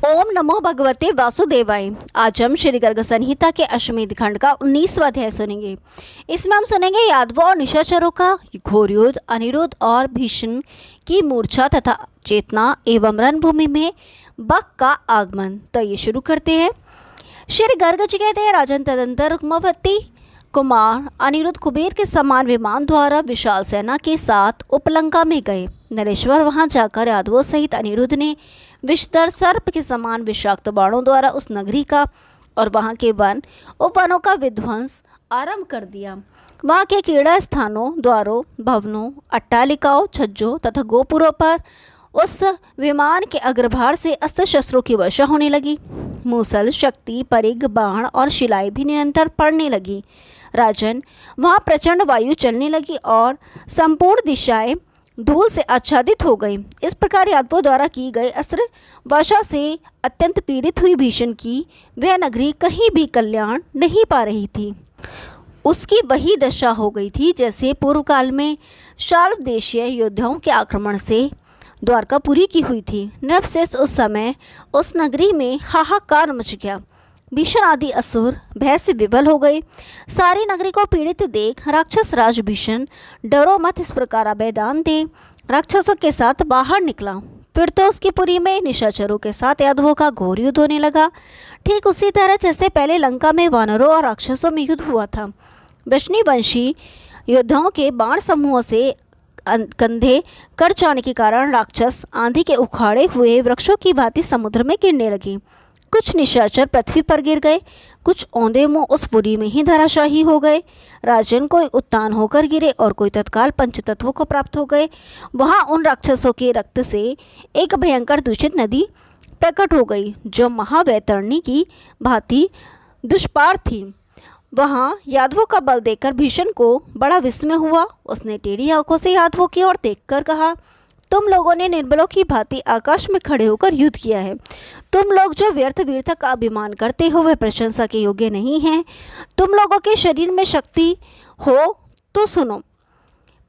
ओम नमो भगवते वासुदेवाय। आज हम श्री गर्ग संहिता के अश्वमेध खंड का 19वां अध्याय सुनेंगे। इसमें हम सुनेंगे यादवों और निशाचरों का घोर युद्ध, अनिरुद्ध और भीष्म की मूर्छा तथा चेतना एवं रणभूमि में बक का आगमन। तो ये शुरू करते हैं। श्री गर्ग जी कहते हैं, राजन तदंतर रुक्मवती कुमार अनिरुद्ध कुबेर के समान विमान द्वारा विशाल सेना के साथ उपलंका में गए। नरेश्वर वहां जाकर यादवों सहित अनिरुद्ध ने विषधर सर्प के समान विषाक्त बाणों द्वारा उस नगरी का और वहां के वन उपवनों का विध्वंस आरंभ कर दिया। वहां के क्रीड़ा स्थानों, द्वारों, भवनों, अट्टालिकाओं, छज्जों तथा गोपुरों पर उस विमान के अग्रभार से अस्त्र शस्त्रों की वर्षा होने लगी। मूसल, शक्ति, परिघ, बाण और शिलाएं भी निरंतर पड़ने लगी। राजन, वहाँ प्रचंड वायु चलने लगी और संपूर्ण दिशाएं धूल से आच्छादित हो गई। इस प्रकार यादवों द्वारा की गई अस्त्र वर्षा से अत्यंत पीड़ित हुई भीषण की वह नगरी कहीं भी कल्याण नहीं पा रही थी। उसकी वही दशा हो गई थी जैसे पूर्व काल में शाल्व देशीय योद्धाओं के आक्रमण से द्वारकापुरी की हुई थी। नरवशेष उस समय उस नगरी में हाहाकार मच गया। भीषण आदि असुर भय से विवल हो गए। सारी नगरी को पीड़ित देख राक्षस राज भीषण डरो मत इस प्रकार अभयदान दे राक्षसों के साथ बाहर निकला। फिर तो उसकी पुरी में निशाचरों के साथ यादवों का घोर युद्ध होने लगा, ठीक उसी तरह जैसे पहले लंका में वानरों और राक्षसों में युद्ध हुआ था। वृष्णिवंशी योद्धाओं के बाण समूहों से कंधे कट जाने के कारण राक्षस आंधी के उखाड़े हुए वृक्षों की भांति समुद्र में गिरने लगे। कुछ निशाचर पृथ्वी पर गिर गए, कुछ औंधे मुंह उस पुरी में ही धराशाही हो गए। राजन कोई उत्तान होकर गिरे और कोई तत्काल पंचतत्वों को प्राप्त हो गए। वहां उन राक्षसों के रक्त से एक भयंकर दूषित नदी प्रकट हो गई जो महावैतरणी की भांति दुष्पार थी। वहां यादवों का बल देखकर भीषण को बड़ा विस्मय हुआ। उसने टेढ़ी आंखों से यादवों की ओर देखकर कहा, तुम लोगों ने निर्बलों की भांति आकाश में खड़े होकर युद्ध किया है। तुम लोग जो व्यर्थ वीरता का अभिमान करते हो वह प्रशंसा के योग्य नहीं है। तुम लोगों के शरीर में शक्ति हो तो सुनो,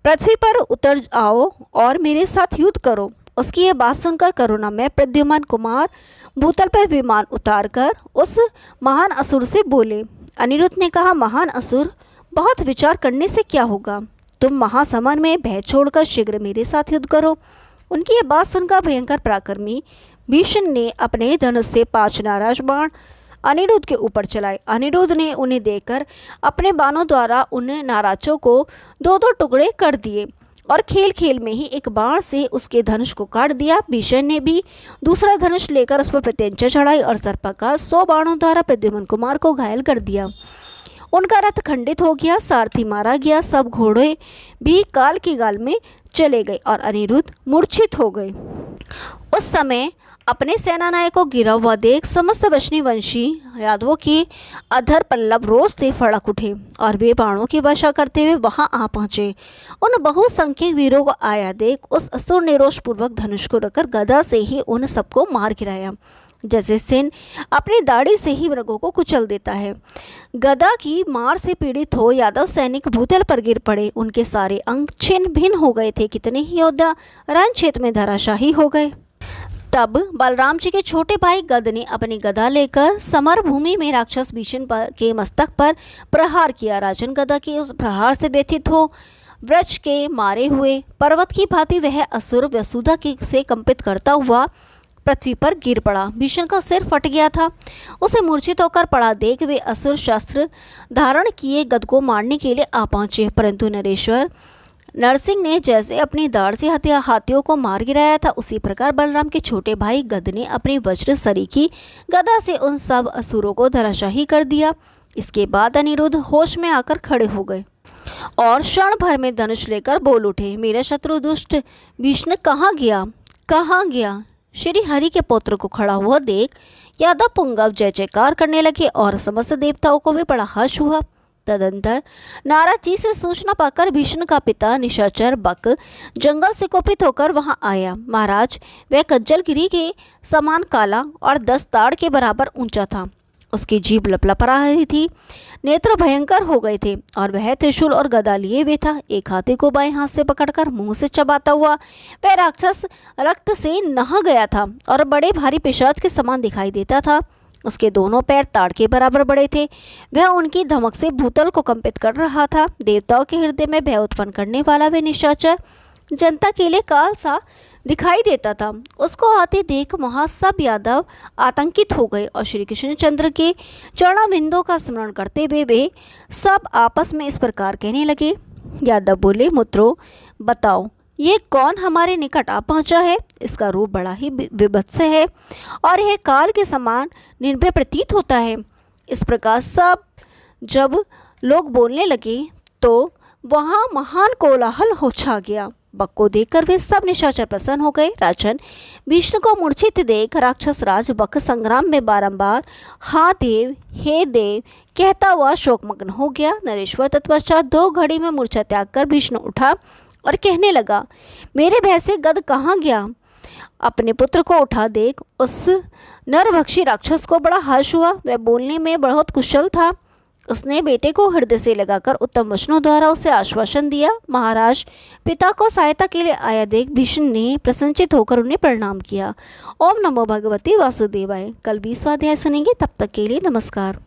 पृथ्वी पर उतर आओ और मेरे साथ युद्ध करो। उसकी यह बात सुनकर करुणामय प्रद्युम्न कुमार भूतल पर विमान उतारकर उस महान असुर से बोले। अनिरुद्ध ने कहा, महान असुर, बहुत विचार करने से क्या होगा। तुम महासमर में भय छोड़कर शीघ्र मेरे साथ युद्ध करो। उनकी यह बात सुनकर भयंकर पराक्रमी भीषण ने अपने धनुष से 5 नाराज बाण अनिरुद्ध के ऊपर चलाए। अनिरुद्ध ने उन्हें देखकर अपने बाणों द्वारा उन नाराजों को 2-2 टुकड़े कर दिए और खेल खेल में ही एक बाण से उसके धनुष को काट दिया। भीषण ने भी दूसरा धनुष लेकर उस पर प्रत्यंचा चढ़ाई और सर्पाकार 100 बाणों द्वारा प्रद्युम्न कुमार को घायल कर दिया। उनका रथ खंडित हो गया, सारथी मारा गया, सब घोड़े भी काल की गाल में चले गए और अनिरुद्ध मूर्छित हो गए। उस समय अपने सेनानायक को गिरा हुआ देख समस्त वृष्णिवंशी यादवों के अधर पल्लव रोष से फड़क उठे और वे बाणों की वर्षा करते हुए वहां आ पहुंचे। उन बहुसंख्यक वीरों को आया देख उस असुर ने रोषपूर्वक धनुष को रखकर गदा से ही उन सबको मार गिराया, जैसे सिंह अपनी दाढ़ी से ही मृगों को कुचल देता है। गदा की मार से पीड़ित हो यादव सैनिक भूतल पर गिर पड़े। उनके सारे अंग छिन्न भिन्न हो गए थे। कितने ही योद्धा रण क्षेत्र में धराशाही हो गए। तब बलराम जी के छोटे भाई गद ने अपनी गदा लेकर समर भूमि में राक्षस भीषण के मस्तक पर प्रहार किया। राजन गदा के उस प्रहार से व्यथित हो वृक्ष के मारे हुए पर्वत की भांति वह असुर वसुधा से कंपित करता हुआ पृथ्वी पर गिर पड़ा। भीषण का सिर फट गया था। उसे मूर्छित होकर पड़ा देख वे असुर शस्त्र धारण किए गद को मारने के लिए आ पहुंचे, परंतु नरेश्वर नरसिंह ने जैसे अपनी दाढ़ से हाथियों को मार गिराया था उसी प्रकार बलराम के छोटे भाई गद ने अपनी वज्र सरीखी गदा से उन सब असुरों को धराशाही कर दिया। इसके बाद अनिरुद्ध होश में आकर खड़े हो गए और क्षण भर में धनुष लेकर बोल उठे, मेरा शत्रु दुष्ट भीष्म कहाँ गया, कहाँ गया। श्री हरि के पुत्र को खड़ा हुआ देख यादव पुंगव जय जयकार करने लगे और समस्त देवताओं को भी बड़ा हर्ष हुआ। तदंतर नारद जी से सूचना पाकर भीष्म का पिता निशाचर बक जंगल से कुपित होकर वहां आया। महाराज, वह कज्जल गिरी के समान काला और 10 ताड़ के बराबर ऊंचा था। उसकी जीभ लपलपा रही थी, नेत्र भयंकर हो गए थे और वह त्रिशूल और गदा लिए हुए था। एक हाथी को बाएं हाथ से पकड़कर मुंह से चबाता हुआ वह राक्षस रक्त से नहा गया था और बड़े भारी पिशाच के समान दिखाई देता था। उसके दोनों पैर ताड़ के बराबर बड़े थे। वह उनकी धमक से भूतल को कंपित कर रहा था। देवताओं के हृदय में भय उत्पन्न करने वाला वह निशाचर जनता के लिए काल सा दिखाई देता था। उसको आते देख वहाँ सब यादव आतंकित हो गए और श्री कृष्णचंद्र के चरणारविंदों का स्मरण करते हुए वे सब आपस में इस प्रकार कहने लगे। यादव बोले, मुत्रो बताओ ये कौन हमारे निकट आ पहुँचा है? इसका रूप बड़ा ही विभत्स है और यह काल के समान निर्भय प्रतीत होता है। इस प्रकार सब जब लोग बोलने लगे तो वहाँ महान कोलाहल हो छा गया। बक को देखकर वे सब निशाचर प्रसन्न हो गए। राजन, विष्णु को मूर्छित देख राक्षस राज बक संग्राम में बारंबार हा देव हे देव कहता हुआ शोकमग्न हो गया। नरेश्वर तत्पश्चात 2 घड़ी में मूर्छा त्याग कर विष्णु उठा और कहने लगा, मेरे भय से गद कहाँ गया? अपने पुत्र को उठा देख उस नरभक्षी राक्षस को बड़ा हर्ष हुआ। वह बोलने में बहुत कुशल था। उसने बेटे को हृदय से लगाकर उत्तम वचनों द्वारा उसे आश्वासन दिया। महाराज, पिता को सहायता के लिए आया देख भीष्म ने प्रसन्नचित होकर उन्हें प्रणाम किया। ओम नमो भगवते वासुदेवाय। कल 20वां अध्याय सुनेंगे, तब तक के लिए नमस्कार।